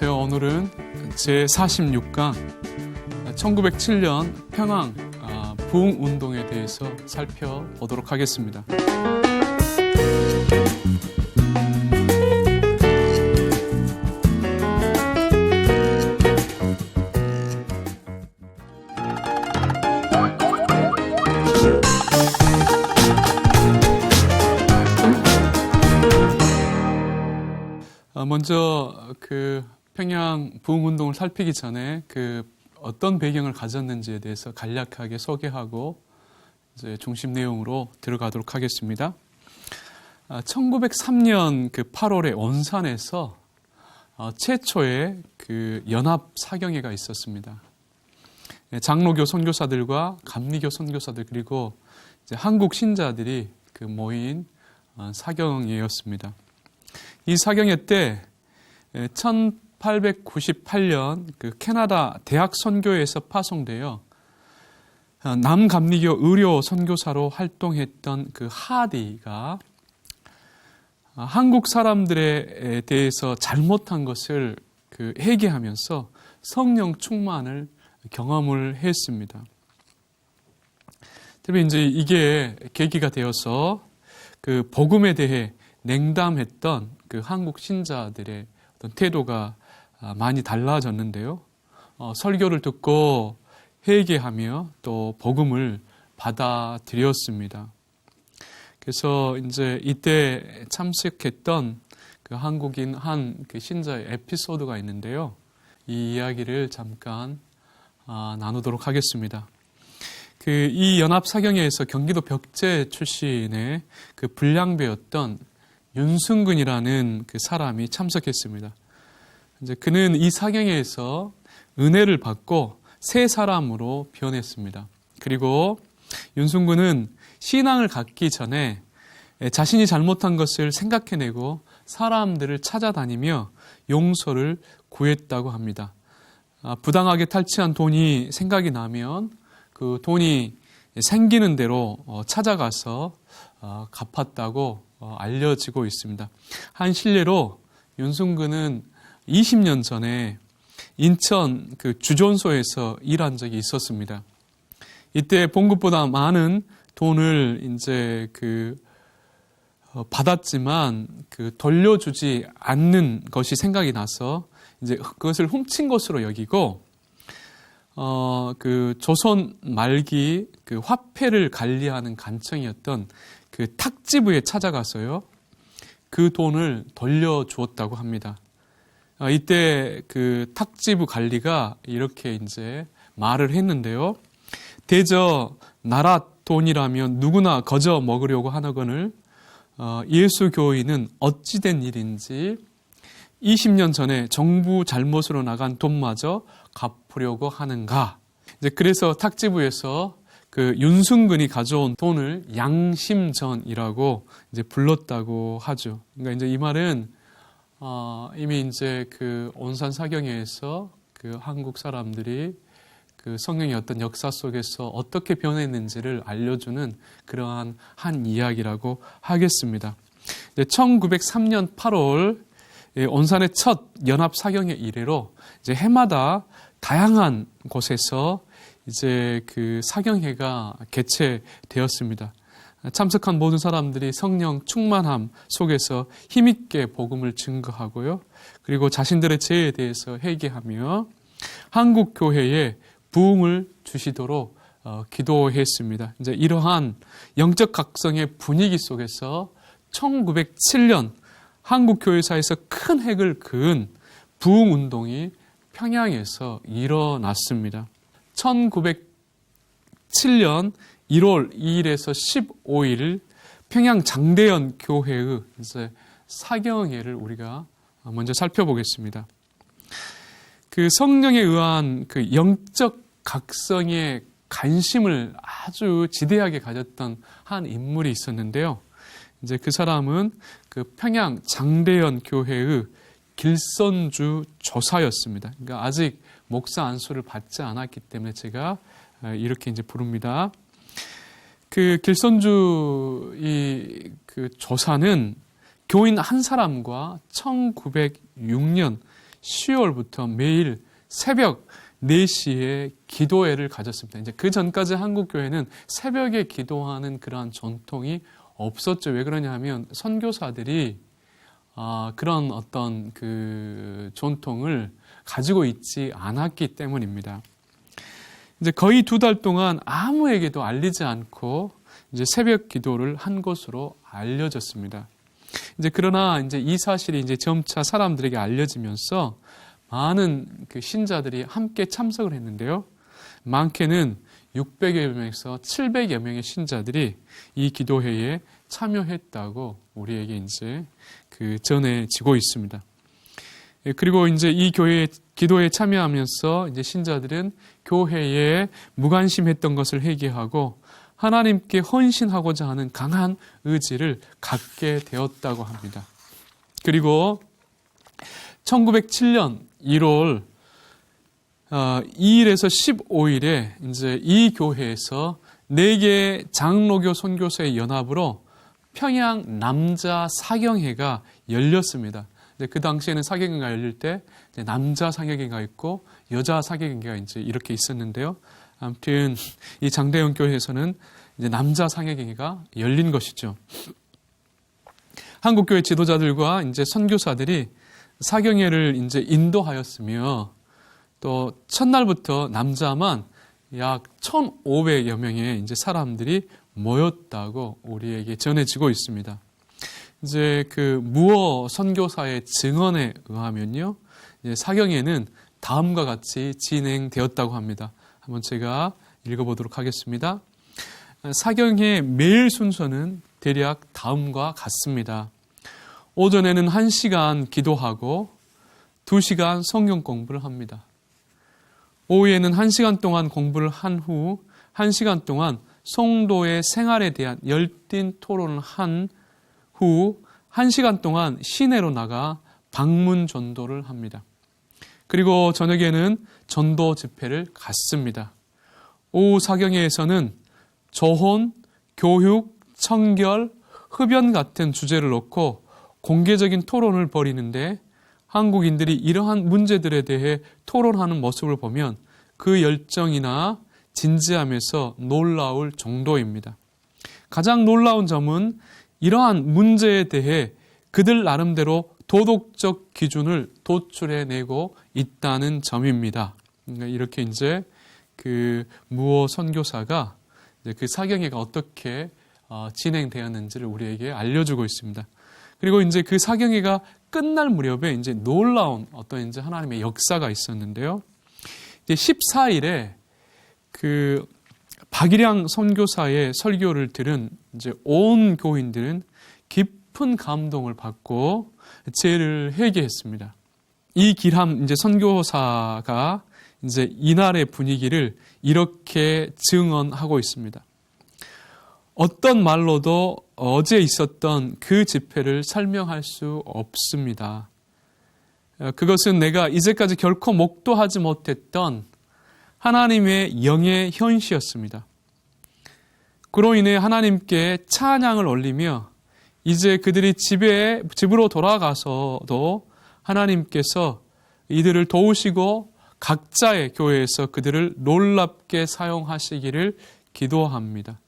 안녕하세요. 오늘은 제46강 1907년 평양 부흥운동에 대해서 살펴보도록 하겠습니다. 먼저 평양 부흥운동을 살피기 전에 어떤 배경을 가졌는지에 대해서 간략하게 소개하고 이제 중심 내용으로 들어가도록 하겠습니다. 1903년 8월에 원산에서 최초의 연합 사경회가 있었습니다. 장로교 선교사들과 감리교 선교사들 그리고 이제 한국 신자들이 모인 사경회였습니다. 이 사경회 때 1898년 캐나다 대학 선교회에서 파송되어 남감리교 의료 선교사로 활동했던 하디가 한국 사람들에 대해서 잘못한 것을 회개하면서 성령 충만을 경험을 했습니다. 특히 이제 이게 계기가 되어서 복음에 대해 냉담했던 한국 신자들의 어떤 태도가 많이 달라졌는데요. 설교를 듣고 회개하며 또 복음을 받아들였습니다. 그래서 이제 이때 참석했던 한국인 한 신자의 에피소드가 있는데요. 이 이야기를 잠깐 나누도록 하겠습니다. 이 연합사경회에서 경기도 벽제 출신의 불량배였던 윤승근이라는 사람이 참석했습니다. 이제 그는 이 사경회에서 은혜를 받고 새 사람으로 변했습니다. 그리고 윤승근은 신앙을 갖기 전에 자신이 잘못한 것을 생각해내고 사람들을 찾아다니며 용서를 구했다고 합니다. 부당하게 탈취한 돈이 생각이 나면 그 돈이 생기는 대로 찾아가서 갚았다고 알려지고 있습니다. 한 실례로 윤승근은 20년 전에 인천 주존소에서 일한 적이 있었습니다. 이때 본 것보다 많은 돈을 이제 받았지만 돌려주지 않는 것이 생각이 나서 이제 그것을 훔친 것으로 여기고 조선 말기 화폐를 관리하는 간청이었던 탁지부에 찾아가서요. 그 돈을 돌려주었다고 합니다. 이때 탁지부 관리가 이렇게 이제 말을 했는데요. 대저 나라 돈이라면 누구나 거저 먹으려고 하거늘 예수 교인은 어찌된 일인지 20년 전에 정부 잘못으로 나간 돈마저 갚으려고 하는가. 이제 그래서 탁지부에서 윤승근이 가져온 돈을 양심전이라고 이제 불렀다고 하죠. 그러니까 이제 이 말은 이미 이제 온산 사경회에서 한국 사람들이 성령의 어떤 역사 속에서 어떻게 변했는지를 알려주는 그러한 한 이야기라고 하겠습니다. 1903년 8월 온산의 첫 연합 사경회 이래로 이제 해마다 다양한 곳에서 이제 사경회가 개최되었습니다. 참석한 모든 사람들이 성령 충만함 속에서 힘있게 복음을 증거하고요. 그리고 자신들의 죄에 대해서 회개하며 한국 교회에 부흥을 주시도록 기도했습니다. 이제 이러한 영적 각성의 분위기 속에서 1907년 한국 교회사에서 큰 획을 그은 부흥 운동이 평양에서 일어났습니다. 1907년 1월 2일에서 15일 평양 장대연 교회의 이제 사경회를 우리가 먼저 살펴보겠습니다. 성령에 의한 영적 각성에 관심을 아주 지대하게 가졌던 한 인물이 있었는데요. 이제 그 사람은 평양 장대연 교회의 길선주 조사였습니다. 그러니까 아직 목사 안수를 받지 않았기 때문에 제가 이렇게 이제 부릅니다. 길선주 조사는 교인 한 사람과 1906년 10월부터 매일 새벽 4시에 기도회를 가졌습니다. 이제 그 전까지 한국 교회는 새벽에 기도하는 그러한 전통이 없었죠. 왜 그러냐 하면 선교사들이 그런 어떤 그 전통을 가지고 있지 않았기 때문입니다. 이제 거의 2달 동안 아무에게도 알리지 않고 이제 새벽 기도를 한 것으로 알려졌습니다. 이제 그러나 이제 이 사실이 이제 점차 사람들에게 알려지면서 많은 그 신자들이 함께 참석을 했는데요. 많게는 600여 명에서 700여 명의 신자들이 이 기도회에 참여했다고 우리에게 이제 그 전해지고 있습니다. 그리고 이제 이 기도회에 참여하면서 이제 신자들은 교회에 무관심했던 것을 회개하고 하나님께 헌신하고자 하는 강한 의지를 갖게 되었다고 합니다. 그리고 1907년 1월 2일에서 15일에 이제 이 교회에서 4개 장로교 선교사의 연합으로 평양 남자 사경회가 열렸습니다. 그 당시에는 사경회가 열릴 때 남자 사경회가 있고 여자 사경회가 이제 이렇게 있었는데요. 아무튼 이 장대현 교회에서는 이제 남자 사경회가 열린 것이죠. 한국 교회 지도자들과 이제 선교사들이 사경회를 이제 인도하였으며 또 첫날부터 남자만 약 1,500여 명의 이제 사람들이 모였다고 우리에게 전해지고 있습니다. 이제 그 무어 선교사의 증언에 의하면요, 이제 사경회는 다음과 같이 진행되었다고 합니다. 한번 제가 읽어보도록 하겠습니다. 사경회 매일 순서는 대략 다음과 같습니다. 오전에는 1시간 기도하고 2시간 성경 공부를 합니다. 오후에는 1시간 동안 공부를 한 후 1시간 동안 성도의 생활에 대한 열띤 토론을 한 후 1시간 동안 시내로 나가 방문 전도를 합니다. 그리고 저녁에는 전도 집회를 갖습니다. 오후 사경회에서는 조혼, 교육, 청결, 흡연 같은 주제를 놓고 공개적인 토론을 벌이는데 한국인들이 이러한 문제들에 대해 토론하는 모습을 보면 그 열정이나 진지함에서 놀라울 정도입니다. 가장 놀라운 점은 이러한 문제에 대해 그들 나름대로 도덕적 기준을 도출해내고 있다는 점입니다. 그러니까 이렇게 이제 그 무어 선교사가 이제 그 사경회가 어떻게 진행되었는지를 우리에게 알려주고 있습니다. 그리고 이제 그 사경회가 끝날 무렵에 이제 놀라운 어떤 이제 하나님의 역사가 있었는데요. 이제 14일에 그 박일양 선교사의 설교를 들은 이제 온 교인들은 깊은 감동을 받고 죄를 회개했습니다. 이 길함 이제 선교사가 이제 이날의 분위기를 이렇게 증언하고 있습니다. 어떤 말로도 어제 있었던 그 집회를 설명할 수 없습니다. 그것은 내가 이제까지 결코 목도하지 못했던 하나님의 영의 현시였습니다. 그로 인해 하나님께 찬양을 올리며 이제 그들이 집으로 돌아가서도 하나님께서 이들을 도우시고 각자의 교회에서 그들을 놀랍게 사용하시기를 기도합니다.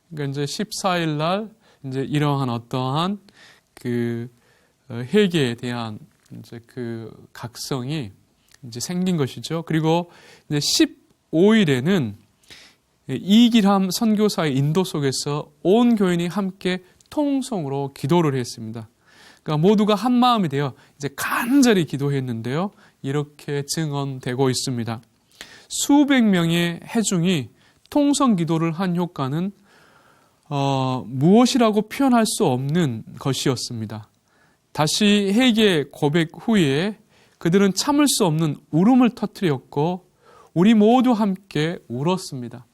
그러니까 이제 14일 날 이제 이러한 어떠한 그 회개에 대한 이제 그 각성이 이제 생긴 것이죠. 그리고 이제 15일에는 이길함 선교사의 인도 속에서 온 교인이 함께 통성으로 기도를 했습니다. 그러니까 모두가 한 마음이 되어 이제 간절히 기도했는데요. 이렇게 증언되고 있습니다. 수백 명의 회중이 통성 기도를 한 효과는 무엇이라고 표현할 수 없는 것이었습니다. 다시 회개 고백 후에 그들은 참을 수 없는 울음을 터뜨렸고 우리 모두 함께 울었습니다.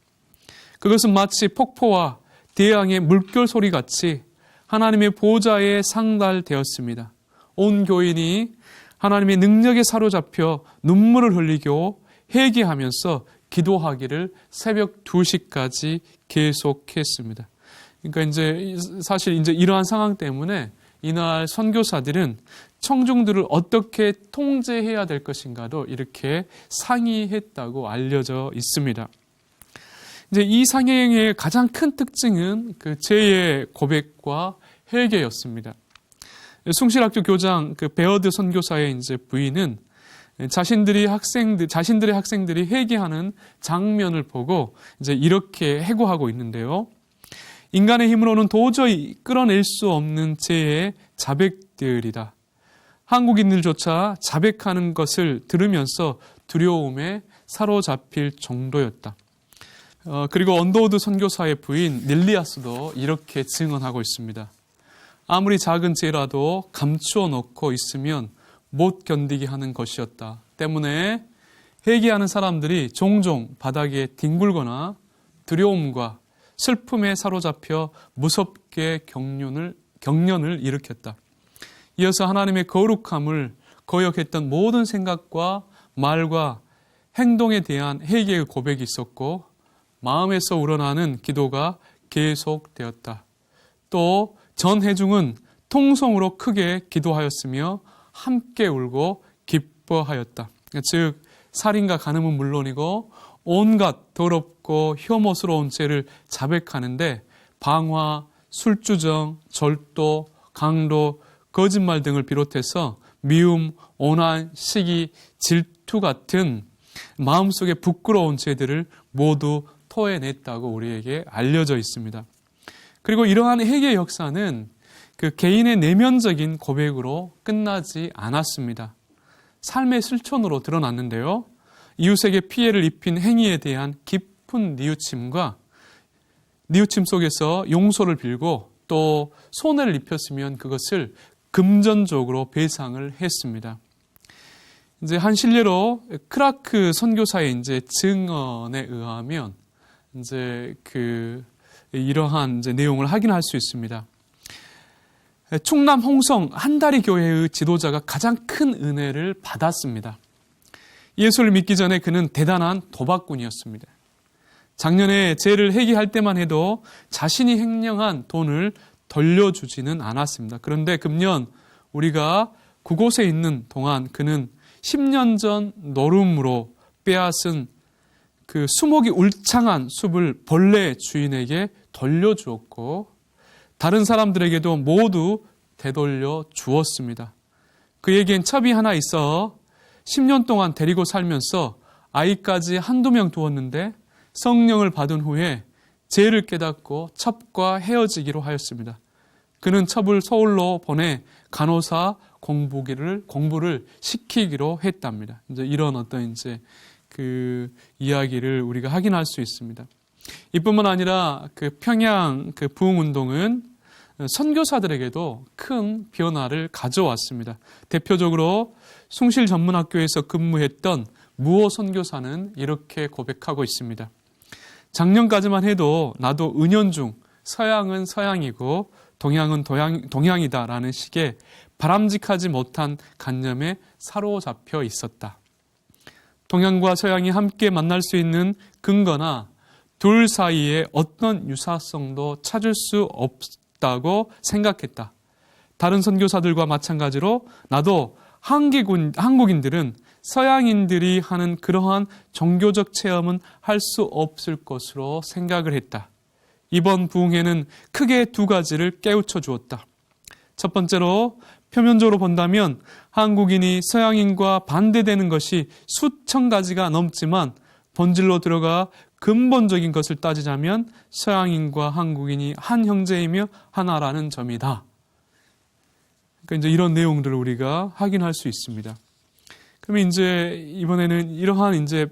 그것은 마치 폭포와 대양의 물결 소리 같이 하나님의 보좌에 상달되었습니다. 온 교인이 하나님의 능력에 사로잡혀 눈물을 흘리고 회개하면서 기도하기를 새벽 2시까지 계속했습니다. 그러니까 이제 사실 이제 이러한 상황 때문에 이날 선교사들은 청중들을 어떻게 통제해야 될 것인가도 이렇게 상의했다고 알려져 있습니다. 이제 이 상행의 가장 큰 특징은 그 죄의 고백과 회개였습니다. 숭실학교 교장 그 베어드 선교사의 이제 부인은 자신들의 학생들이 회개하는 장면을 보고 이제 이렇게 해고하고 있는데요. 인간의 힘으로는 도저히 끌어낼 수 없는 죄의 자백들이다. 한국인들조차 자백하는 것을 들으면서 두려움에 사로잡힐 정도였다. 그리고 언더우드 선교사의 부인 닐리아스도 이렇게 증언하고 있습니다. 아무리 작은 죄라도 감추어 놓고 있으면 못 견디게 하는 것이었다. 때문에 회개하는 사람들이 종종 바닥에 뒹굴거나 두려움과 슬픔에 사로잡혀 무섭게 경련을 일으켰다. 이어서 하나님의 거룩함을 거역했던 모든 생각과 말과 행동에 대한 회개의 고백이 있었고 마음에서 우러나는 기도가 계속되었다. 또 전회중은 통성으로 크게 기도하였으며 함께 울고 기뻐하였다. 즉 살인과 간음은 물론이고 온갖 더럽고 혐오스러운 죄를 자백하는데 방화, 술주정, 절도, 강도, 거짓말 등을 비롯해서 미움, 오난, 시기, 질투 같은 마음속에 부끄러운 죄들을 모두 토해냈다고 우리에게 알려져 있습니다. 그리고 이러한 회개 역사는 그 개인의 내면적인 고백으로 끝나지 않았습니다. 삶의 실천으로 드러났는데요. 이웃에게 피해를 입힌 행위에 대한 깊은 뉘우침과 뉘우침 속에서 용서를 빌고 또 손해를 입혔으면 그것을 금전적으로 배상을 했습니다. 이제 한 실례로 크라크 선교사의 이제 증언에 의하면 이제 이러한 이제 내용을 확인할 수 있습니다. 충남 홍성 한다리 교회의 지도자가 가장 큰 은혜를 받았습니다. 예수를 믿기 전에 그는 대단한 도박꾼이었습니다. 작년에 죄를 회개할 때만 해도 자신이 횡령한 돈을 돌려주지는 않았습니다. 그런데 금년 우리가 그곳에 있는 동안 그는 10년 전 노름으로 빼앗은 그 수목이 울창한 숲을 본래 주인에게 돌려주었고 다른 사람들에게도 모두 되돌려 주었습니다. 그에겐 첩이 하나 있어 10년 동안 데리고 살면서 아이까지 한두 명 두었는데 성령을 받은 후에 죄를 깨닫고 첩과 헤어지기로 하였습니다. 그는 첩을 서울로 보내 간호사 공부를 시키기로 했답니다. 이제 이런 어떤 이제 그 이야기를 우리가 확인할 수 있습니다. 이뿐만 아니라 그 평양 그 부흥 운동은 선교사들에게도 큰 변화를 가져왔습니다. 대표적으로 숭실 전문학교에서 근무했던 무호 선교사는 이렇게 고백하고 있습니다. 작년까지만 해도 나도 은연중 서양은 서양이고 동양은 동양이다라는 식의 바람직하지 못한 관념에 사로잡혀 있었다. 동양과 서양이 함께 만날 수 있는 근거나 둘 사이에 어떤 유사성도 찾을 수 없다고 생각했다. 다른 선교사들과 마찬가지로 나도 한국인들은 서양인들이 하는 그러한 종교적 체험은 할 수 없을 것으로 생각을 했다. 이번 부흥회는 크게 두 가지를 깨우쳐 주었다. 첫 번째로 표면적으로 본다면 한국인이 서양인과 반대되는 것이 수천 가지가 넘지만 본질로 들어가 근본적인 것을 따지자면 서양인과 한국인이 한 형제이며 하나라는 점이다. 그러니까 이제 이런 내용들을 우리가 확인할 수 있습니다. 그러면 이제 이번에는 이러한 이제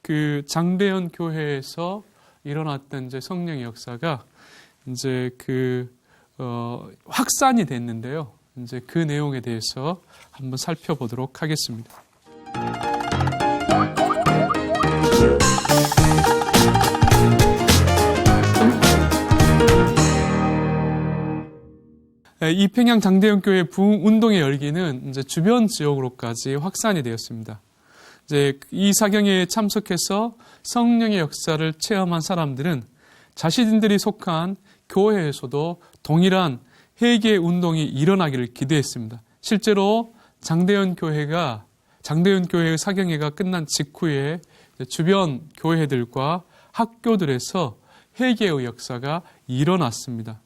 그 장대현 교회에서 일어났던 이제 성령의 역사가 이제 확산이 됐는데요. 이제 그 내용에 대해서 한번 살펴보도록 하겠습니다. 이 평양 장대현 교회 부흥 운동의 열기는 이제 주변 지역으로까지 확산이 되었습니다. 이제 이 사경회에 참석해서 성령의 역사를 체험한 사람들은 자신들이 속한 교회에서도 동일한 회개 운동이 일어나기를 기대했습니다. 실제로 장대현 교회의 사경회가 끝난 직후에 주변 교회들과 학교들에서 회개의 역사가 일어났습니다.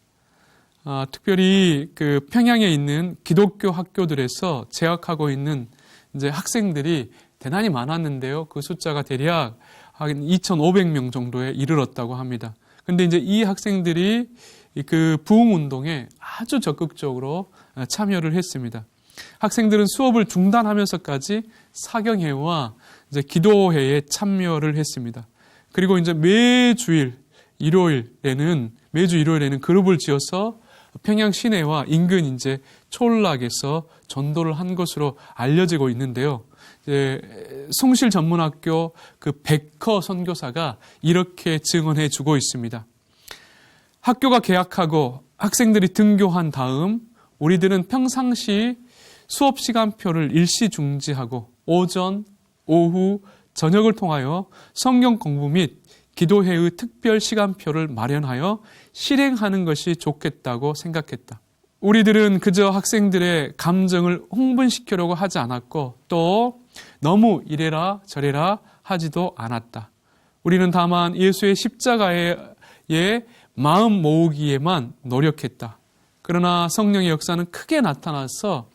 특별히 그 평양에 있는 기독교 학교들에서 재학하고 있는 이제 학생들이 대단히 많았는데요. 그 숫자가 대략 한 2,500명 정도에 이르렀다고 합니다. 근데 이제 이 학생들이 그 부흥 운동에 아주 적극적으로 참여를 했습니다. 학생들은 수업을 중단하면서까지 사경회와 이제 기도회에 참여를 했습니다. 그리고 이제 매주 일요일에는 그룹을 지어서 평양 시내와 인근 이제 촌락에서 전도를 한 것으로 알려지고 있는데요. 숭실 전문학교 그 백허 선교사가 이렇게 증언해 주고 있습니다. 학교가 개학하고 학생들이 등교한 다음 우리들은 평상시 수업 시간표를 일시 중지하고 오전, 오후, 저녁을 통하여 성경 공부 및 기도회의 특별 시간표를 마련하여 실행하는 것이 좋겠다고 생각했다. 우리들은 그저 학생들의 감정을 흥분시키려고 하지 않았고 또 너무 이래라 저래라 하지도 않았다. 우리는 다만 예수의 십자가의 마음 모으기에만 노력했다. 그러나 성령의 역사는 크게 나타나서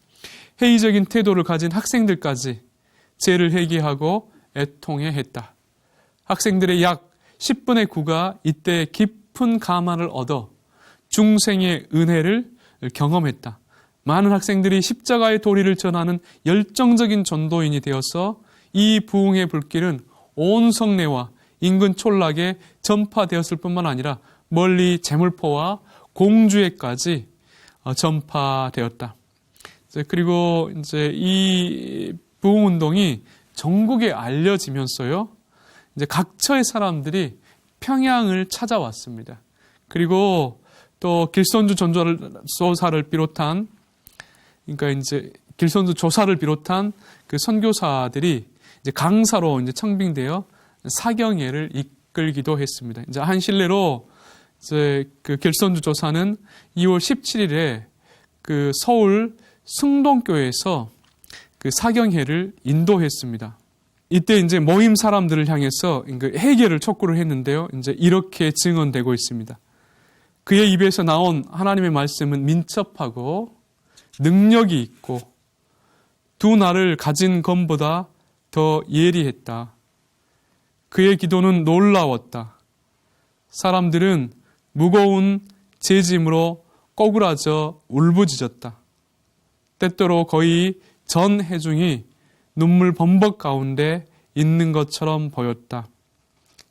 회의적인 태도를 가진 학생들까지 죄를 회개하고 애통해 했다. 학생들의 약 10분의 9가 이때 깊은 감화를 얻어 중생의 은혜를 경험했다. 많은 학생들이 십자가의 도리를 전하는 열정적인 전도인이 되어서 이 부흥의 불길은 온 성내와 인근 촌락에 전파되었을 뿐만 아니라 멀리 제물포와 공주에까지 전파되었다. 그리고 이제 이 부흥 운동이 전국에 알려지면서요, 이제 각처의 사람들이 평양을 찾아왔습니다. 그리고 또 길선주 전도사를 비롯한, 그러니까 이제 길선주 조사를 비롯한 그 선교사들이 이제 강사로 이제 청빙되어 사경회를 이끌기도 했습니다. 이제 한 실례로 이제 그 길선주 조사는 2월 17일에 그 서울 승동교회에서 그 사경회를 인도했습니다. 이때 이제 모임 사람들을 향해서 회개를 촉구를 했는데요. 이제 이렇게 증언되고 있습니다. 그의 입에서 나온 하나님의 말씀은 민첩하고 능력이 있고 두 날을 가진 검보다 더 예리했다. 그의 기도는 놀라웠다. 사람들은 무거운 죄짐으로 꼬꾸라져 울부짖었다. 때때로 거의 전 회중이 눈물 범벅 가운데 있는 것처럼 보였다.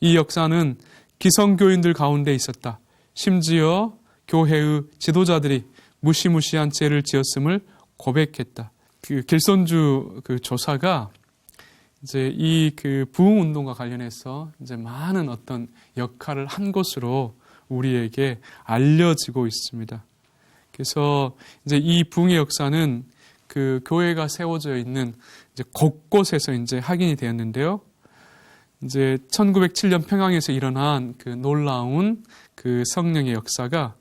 이 역사는 기성교인들 가운데 있었다. 심지어 교회의 지도자들이 무시무시한 죄를 지었음을 고백했다. 그 길선주 그 조사가 이제 이 그 부흥 운동과 관련해서 이제 많은 어떤 역할을 한 것으로 우리에게 알려지고 있습니다. 그래서 이제 이 부흥의 역사는 그 교회가 세워져 있는 이제 곳곳에서 이제 확인이 되었는데요. 이제 1907년 평양에서 일어난 그 놀라운 그 성령의 역사가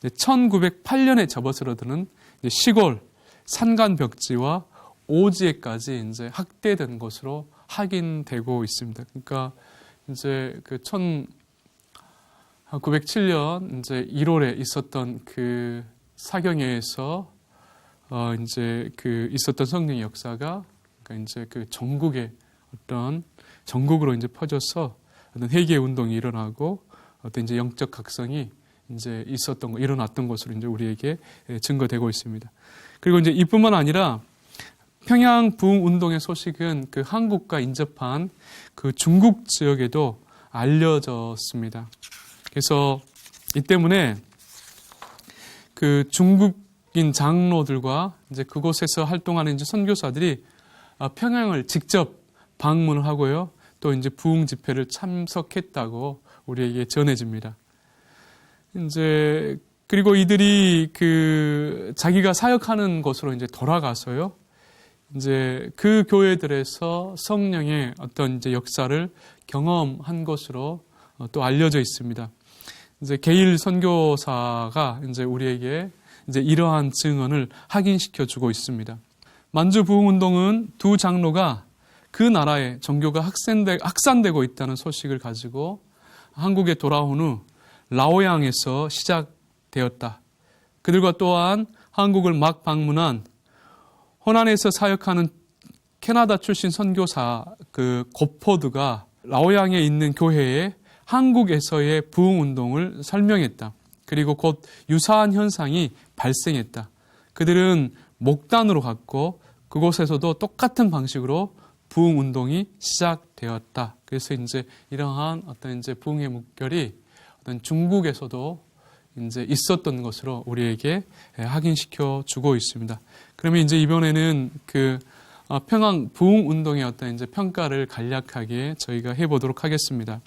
1908년에 접어들어드는 시골 산간벽지와 오지에까지 이제 확대된 것으로 확인되고 있습니다. 그러니까 이제 그 1907년 이제 1월에 있었던 그 사경회에서 이제 그 있었던 성령의 역사가 그러니까 이제 그 전국으로 이제 퍼져서 어떤 회개 운동이 일어나고 어떤 이제 영적 각성이 이제 일어났던 것으로 이제 우리에게 증거되고 있습니다. 그리고 이제 이뿐만 아니라 평양 부흥 운동의 소식은 그 한국과 인접한 그 중국 지역에도 알려졌습니다. 그래서 이 때문에 그 중국인 장로들과 이제 그곳에서 활동하는 이제 선교사들이 평양을 직접 방문을 하고요. 또 이제 부흥 집회를 참석했다고 우리에게 전해집니다. 이제 그리고 이들이 그 자기가 사역하는 곳으로 이제 돌아가서요. 이제 그 교회들에서 성령의 어떤 이제 역사를 경험한 것으로 또 알려져 있습니다. 이제 게일 선교사가 이제 우리에게 이제 이러한 증언을 확인시켜 주고 있습니다. 만주 부흥 운동은 두 장로가 그 나라에 종교가 확산되고 있다는 소식을 가지고 한국에 돌아온 후 라오양에서 시작되었다. 그들과 또한 한국을 막 방문한 호난에서 사역하는 캐나다 출신 선교사 그 고포드가 라오양에 있는 교회에 한국에서의 부흥 운동을 설명했다. 그리고 곧 유사한 현상이 발생했다. 그들은 목단으로 갔고 그곳에서도 똑같은 방식으로 부흥 운동이 시작되었다. 그래서 이제 이러한 어떤 이제 부흥의 물결이 어떤 중국에서도 이제 있었던 것으로 우리에게 확인시켜 주고 있습니다. 그러면 이제 이번에는 그 평양 부흥 운동의 어떤 이제 평가를 간략하게 저희가 해보도록 하겠습니다.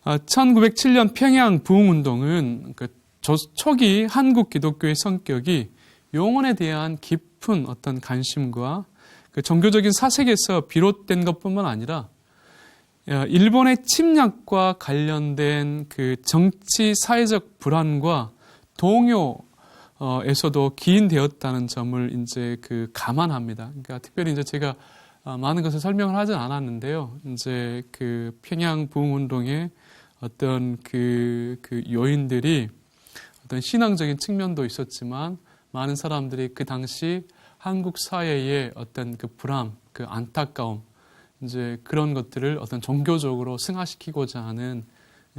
1907년 평양 부흥 운동은 그 초기 한국 기독교의 성격이 영혼에 대한 깊은 어떤 관심과 그 종교적인 사색에서 비롯된 것뿐만 아니라 일본의 침략과 관련된 그 정치 사회적 불안과 동요에서도 기인되었다는 점을 이제 그 감안합니다. 그러니까 특별히 이제 제가 많은 것을 설명을 하진 않았는데요. 이제 그 평양 부흥 운동의 어떤 그 요인들이 어떤 신앙적인 측면도 있었지만 많은 사람들이 그 당시 한국 사회의 어떤 그 불안, 그 안타까움, 이제 그런 것들을 어떤 종교적으로 승화시키고자 하는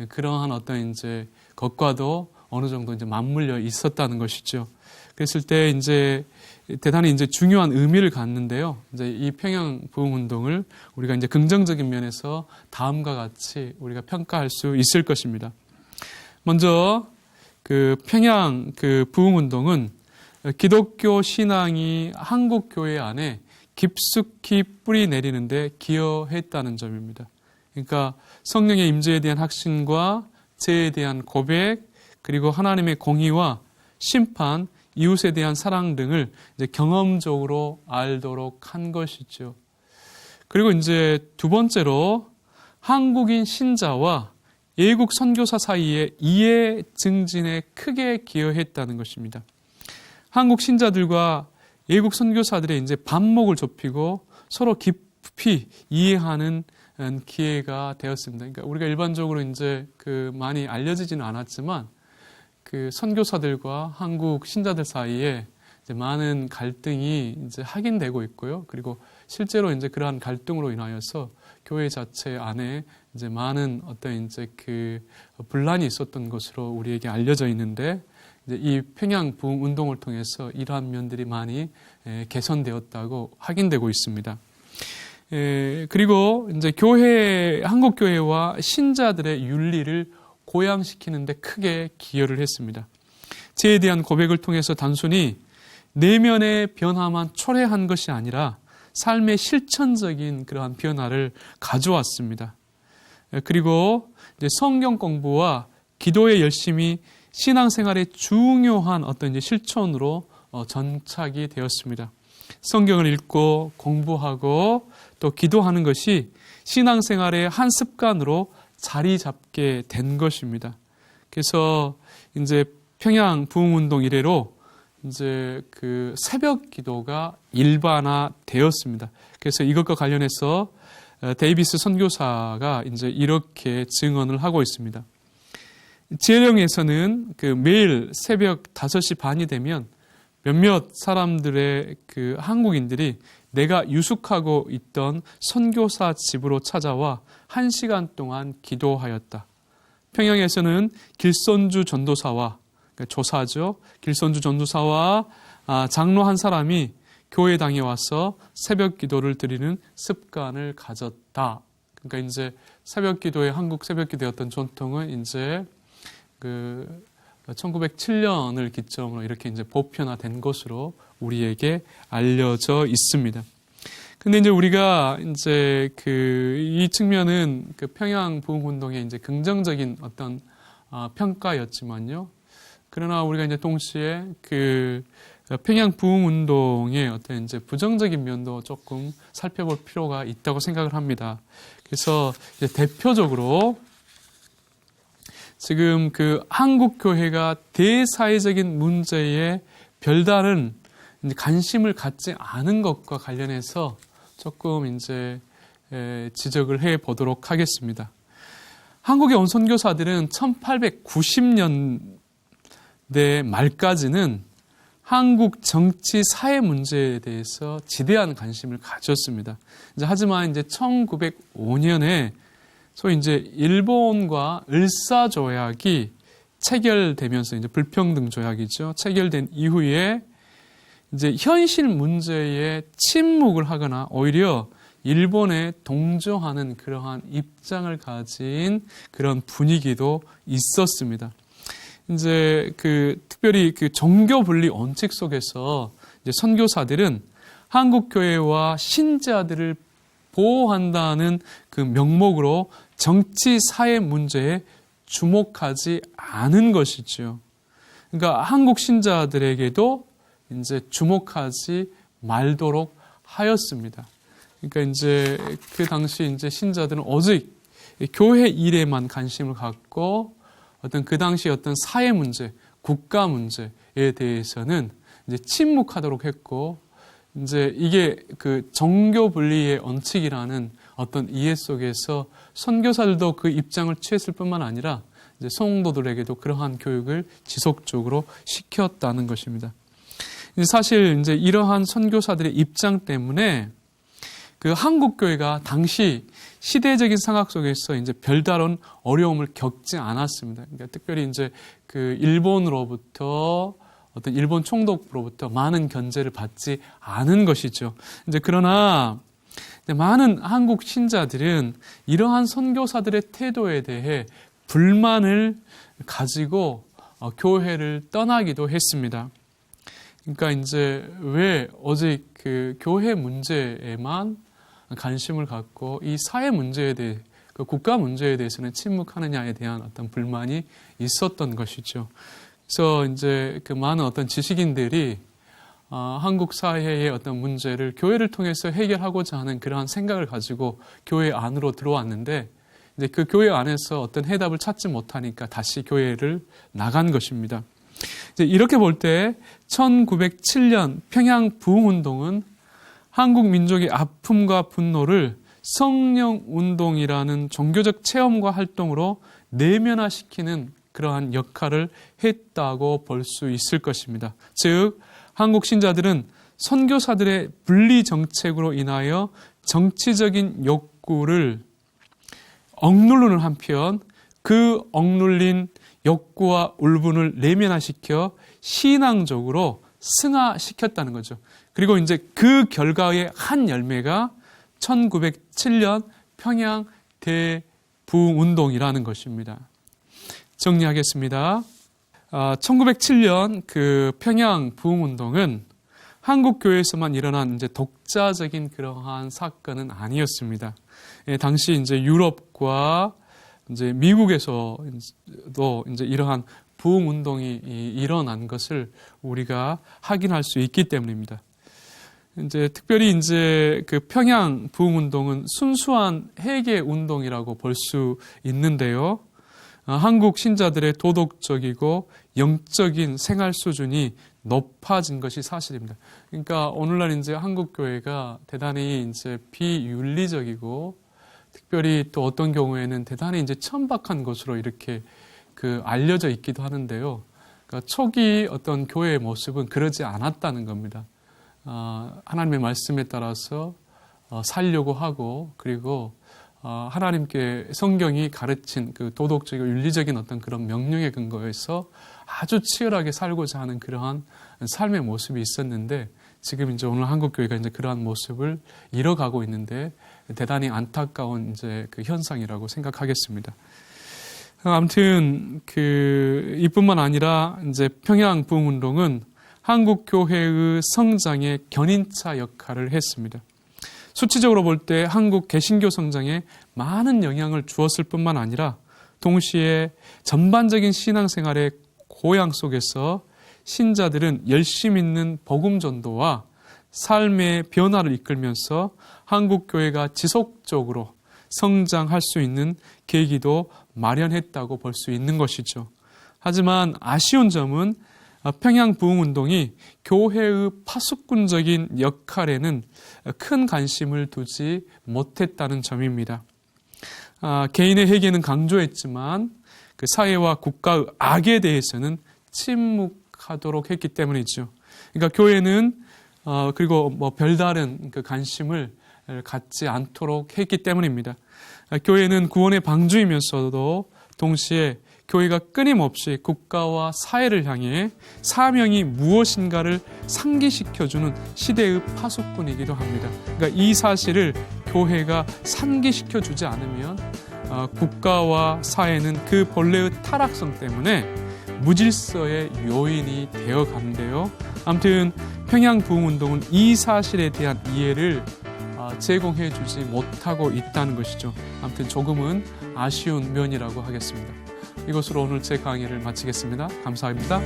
그러한 어떤 이제 것과도 어느 정도 이제 맞물려 있었다는 것이죠. 그랬을 때 이제 대단히 이제 중요한 의미를 갖는데요. 이제 이 평양 부흥 운동을 우리가 이제 긍정적인 면에서 다음과 같이 우리가 평가할 수 있을 것입니다. 먼저 그 평양 그 부흥 운동은 기독교 신앙이 한국 교회 안에 깊숙이 뿌리 내리는데 기여했다는 점입니다. 그러니까 성령의 임재에 대한 확신과 죄에 대한 고백, 그리고 하나님의 공의와 심판, 이웃에 대한 사랑 등을 이제 경험적으로 알도록 한 것이죠. 그리고 이제 두 번째로 한국인 신자와 외국 선교사 사이의 이해 증진에 크게 기여했다는 것입니다. 한국 신자들과 외국 선교사들의 이제 반목을 좁히고 서로 깊이 이해하는 기회가 되었습니다. 그러니까 우리가 일반적으로 이제 그 많이 알려지지는 않았지만 그 선교사들과 한국 신자들 사이에 이제 많은 갈등이 이제 확인되고 있고요. 그리고 실제로 이제 그러한 갈등으로 인하여서 교회 자체 안에 이제 많은 어떤 이제 그 분란이 있었던 것으로 우리에게 알려져 있는데 이제 이 평양 부흥 운동을 통해서 이러한 면들이 많이 개선되었다고 확인되고 있습니다. 그리고 이제 한국 교회와 신자들의 윤리를 고양시키는 데 크게 기여를 했습니다. 죄에 대한 고백을 통해서 단순히 내면의 변화만 초래한 것이 아니라 삶의 실천적인 그러한 변화를 가져왔습니다. 그리고 이제 성경 공부와 기도의 열심이 신앙생활의 중요한 어떤 이제 실천으로 전착이 되었습니다. 성경을 읽고 공부하고 또 기도하는 것이 신앙생활의 한 습관으로 자리 잡게 된 것입니다. 그래서 이제 평양 부흥 운동 이래로 이제 그 새벽 기도가 일반화되었습니다. 그래서 이것과 관련해서 데이비스 선교사가 이제 이렇게 증언을 하고 있습니다. 지혜령에서는 그 매일 새벽 5시 반이 되면 몇몇 사람들의 그 한국인들이 내가 유숙하고 있던 선교사 집으로 찾아와 1시간 동안 기도하였다. 평양에서는 길선주 전도사와 그러니까 조사죠. 길선주 전도사와 장로 한 사람이 교회당에 와서 새벽 기도를 드리는 습관을 가졌다. 그러니까 이제 새벽 기도의 한국 새벽 기도의 어떤 전통은 이제 그 1907년을 기점으로 이렇게 이제 보편화된 것으로 우리에게 알려져 있습니다. 근데 이제 우리가 이제 이 측면은 그 평양 부흥 운동의 이제 긍정적인 어떤 평가였지만요. 그러나 우리가 이제 동시에 그 평양 부흥 운동의 어떤 이제 부정적인 면도 조금 살펴볼 필요가 있다고 생각을 합니다. 그래서 이제 대표적으로 지금 그 한국 교회가 대사회적인 문제에 별다른 이제 관심을 갖지 않은 것과 관련해서 조금 이제 지적을 해 보도록 하겠습니다. 한국의 온 선교사들은 1890년대 말까지는 한국 정치 사회 문제에 대해서 지대한 관심을 가졌습니다. 하지만 이제 1905년에 소위 이제 일본과 을사 조약이 체결되면서 이제 불평등 조약이죠. 체결된 이후에 이제 현실 문제에 침묵을 하거나 오히려 일본에 동조하는 그러한 입장을 가진 그런 분위기도 있었습니다. 이제 특별히 종교 분리 원칙 속에서 이제 선교사들은 한국 교회와 신자들을 보호한다는 그 명목으로 정치 사회 문제에 주목하지 않은 것이죠. 그러니까 한국 신자들에게도 이제 주목하지 말도록 하였습니다. 그러니까 이제 그 당시 이제 신자들은 오직 교회 일에만 관심을 갖고 그 당시 어떤 사회 문제, 국가 문제에 대해서는 이제 침묵하도록 했고, 이제 이게 그 정교 분리의 원칙이라는 어떤 이해 속에서 선교사들도 그 입장을 취했을 뿐만 아니라 이제 성도들에게도 그러한 교육을 지속적으로 시켰다는 것입니다. 사실 이제 이러한 선교사들의 입장 때문에 그 한국 교회가 당시 시대적인 상황 속에서 이제 별다른 어려움을 겪지 않았습니다. 그러니까 특별히 이제 그 일본으로부터 어떤 일본 총독으로부터 많은 견제를 받지 않은 것이죠. 이제 그러나 많은 한국 신자들은 이러한 선교사들의 태도에 대해 불만을 가지고 교회를 떠나기도 했습니다. 그러니까 이제 왜 오직 그 교회 문제에만 관심을 갖고 이 사회 문제에 대해, 그 국가 문제에 대해서는 침묵하느냐에 대한 어떤 불만이 있었던 것이죠. 그래서 이제 그 많은 어떤 지식인들이 한국 사회의 어떤 문제를 교회를 통해서 해결하고자 하는 그러한 생각을 가지고 교회 안으로 들어왔는데, 이제 그 교회 안에서 어떤 해답을 찾지 못하니까 다시 교회를 나간 것입니다. 이제 이렇게 볼 때 1907년 평양 부흥운동은 한국 민족의 아픔과 분노를 성령운동이라는 종교적 체험과 활동으로 내면화시키는 그러한 역할을 했다고 볼 수 있을 것입니다. 즉, 한국 신자들은 선교사들의 분리 정책으로 인하여 정치적인 욕구를 억누르는 한편 그 억눌린 욕구와 울분을 내면화시켜 신앙적으로 승화시켰다는 거죠. 그리고 이제 그 결과의 한 열매가 1907년 평양 대부흥운동이라는 것입니다. 정리하겠습니다. 1907년 그 평양 부흥운동은 한국 교회에서만 일어난 이제 독자적인 그러한 사건은 아니었습니다. 당시 이제 유럽과 이제 미국에서도 이제 이러한 부흥운동이 일어난 것을 우리가 확인할 수 있기 때문입니다. 이제 특별히 이제 그 평양 부흥운동은 순수한 회개 운동이라고 볼 수 있는데요. 한국 신자들의 도덕적이고 영적인 생활 수준이 높아진 것이 사실입니다. 그러니까 오늘날 이제 한국 교회가 대단히 이제 비윤리적이고 특별히 또 어떤 경우에는 대단히 이제 천박한 것으로 이렇게 알려져 있기도 하는데요. 그러니까 초기 어떤 교회의 모습은 그러지 않았다는 겁니다. 하나님의 말씀에 따라서 살려고 하고, 그리고 하나님께 성경이 가르친 그 도덕적이고 윤리적인 어떤 그런 명령에 근거해서 아주 치열하게 살고자 하는 그러한 삶의 모습이 있었는데, 지금 이제 오늘 한국 교회가 이제 그러한 모습을 잃어가고 있는데 대단히 안타까운 이제 그 현상이라고 생각하겠습니다. 아무튼 이뿐만 아니라 이제 평양 부흥운동은 한국 교회의 성장에 견인차 역할을 했습니다. 수치적으로 볼 때 한국 개신교 성장에 많은 영향을 주었을 뿐만 아니라 동시에 전반적인 신앙생활의 고양 속에서 신자들은 열심 있는 복음 전도와 삶의 변화를 이끌면서 한국 교회가 지속적으로 성장할 수 있는 계기도 마련했다고 볼 수 있는 것이죠. 하지만 아쉬운 점은 평양 부흥운동이 교회의 파수꾼적인 역할에는 큰 관심을 두지 못했다는 점입니다. 개인의 회개는 강조했지만 그 사회와 국가의 악에 대해서는 침묵하도록 했기 때문이죠. 그러니까 교회는 그리고 별다른 그 관심을 갖지 않도록 했기 때문입니다. 교회는 구원의 방주이면서도 동시에 교회가 끊임없이 국가와 사회를 향해 사명이 무엇인가를 상기시켜주는 시대의 파수꾼이기도 합니다. 그러니까 이 사실을 교회가 상기시켜주지 않으면 국가와 사회는 그 본래의 타락성 때문에 무질서의 요인이 되어가는데요. 아무튼 평양 부흥운동은 이 사실에 대한 이해를 제공해 주지 못하고 있다는 것이죠. 아무튼 조금은 아쉬운 면이라고 하겠습니다. 이것으로 오늘 제 강의를 마치겠습니다. 감사합니다.